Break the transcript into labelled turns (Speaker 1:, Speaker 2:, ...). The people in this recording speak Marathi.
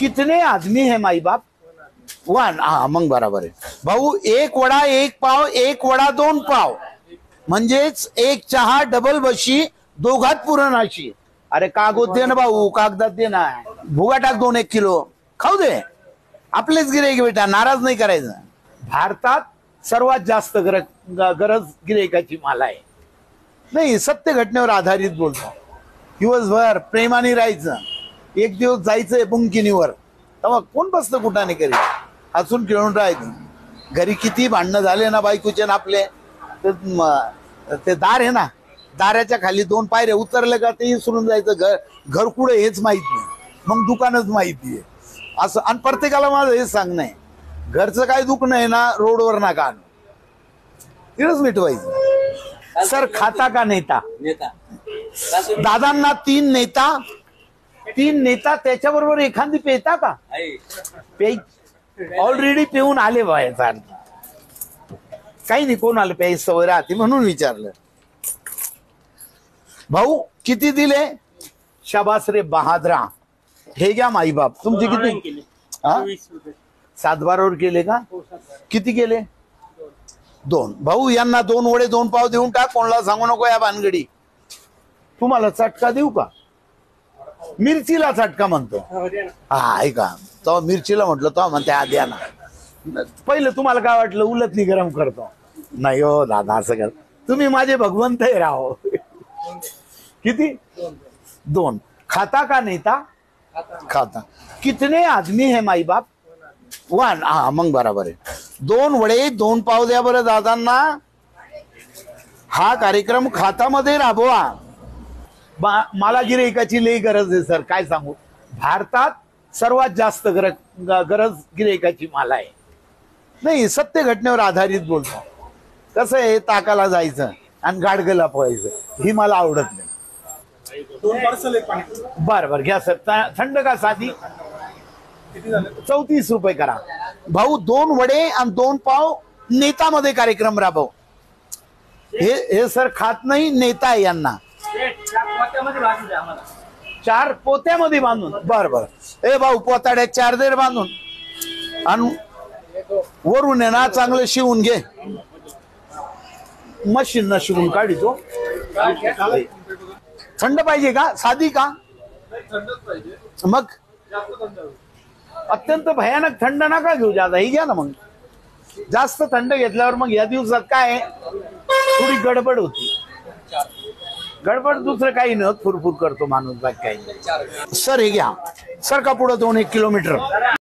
Speaker 1: कितने आदमी है माई बाप? वन. हा मग बरोबर आहे भाऊ. एक वडा एक पाव, एक वडा दोन पाव, म्हणजेच एक चहा डबल बशी, दोघात पुरण अशी. अरे कागद दे ना भाऊ, कागदात दे ना. भुगा टाक 2-1 किलो खाऊ दे. आपलेच गिऱ्हाईक बेटा, नाराज नाही करायचं. भारतात सर्वात जास्त गरज गिऱ्हाईकाची मला आहे. नाही, सत्य घटनेवर आधारित बोलतो. दिवसभर प्रेमाने राहायचं, एक दिवस जायचंय बुंकिनीवर, तेव्हा कोण बसतं कुठाने करी, हसून खेळून राहायचं. घरी किती भांडणं झाले ना बायकोचे ना आपले, ते दार आहे ना, दाराच्या खाली 2 पायऱ्या उतरले का ते विसरून जायचं घर कुठे हेच माहित नाही, मग दुकानच माहिती आहे असं. आणि प्रत्येकाला माझं हेच सांगणं आहे, घरचं काय दुखणं आहे ना रोडवर नका आणू, तिथंच मिटवायचं. सर खाता का नेता? दादांना 3 नेता त्याच्याबरोबर एखादी पेता का? ऑलरेडी पिऊन आले बा, याचा अर्थ काही नाही. कोण आलं प्यायची सवय राहते म्हणून विचारलं. भाऊ किती दिले? शाबास रे बहादरा. हे घ्या माई बाप. तुमचे किती? 7-12 केले का? किती केले? 2. भाऊ यांना 2 वडे 2 पाव देऊन टाक, कोणाला सांगू नको या भानगडी. तुम्हाला चटका देऊ का? मिरचीला चटका म्हणतो. हा ऐका, तो मिरचीला म्हटलं तो म्हणते आधी ना. पहिलं तुम्हाला काय वाटलं उलटली गरम करतो? नाही हो दादा, असं कर. तुम्ही माझे भगवंत आहे राहो. किती? 2. खाता का नेता? खाता. कितने आदमी है माई बाप? 1. हा मग बरोबर आहे. 2 वडे 2 पाव द्या बरं दादांना. हा कार्यक्रम खातामध्ये राबवा. मला गिऱ्हाईकाची लई गरज आहे सर, काय सांगू. भारतात सर्वात जास्त गरज गिऱ्हाईकाची मला आहे. नाही, सत्य घटनेवर आधारित बोलतो. कसं आहे, ताकाला जायचं आणि गाडगला पोहायचं, ही मला आवडत नाही.
Speaker 2: 2 पार्सल एक पाणी.
Speaker 1: बरं घ्या सर. थंड का साधी? 34 रुपये करा. भाऊ 2 वडे आणि 2 पाव नेतामध्ये कार्यक्रम राबव. हे सर खात नाही, नेता आहे यांना. 4 पोत्यामध्ये बांधून. बरं. ए भाऊ पोताड्या 4 देर बांधून, आणि वरून आहे ना चांगलं शिवून घे. मशीन न शिवून काढितो. थंड पाहिजे का साधी का? मग अत्यंत भयानक थंड नका घेऊ जाता, ही घ्या ना. मग जास्त थंड घेतल्यावर मग या दिवसात काय थोडी गडबड होती. गडबड दुसरं काही न, फुरफुर करतो माणूस, बाकी काही. सर हे घ्या. सर का पुढं 2-1 किलोमीटर.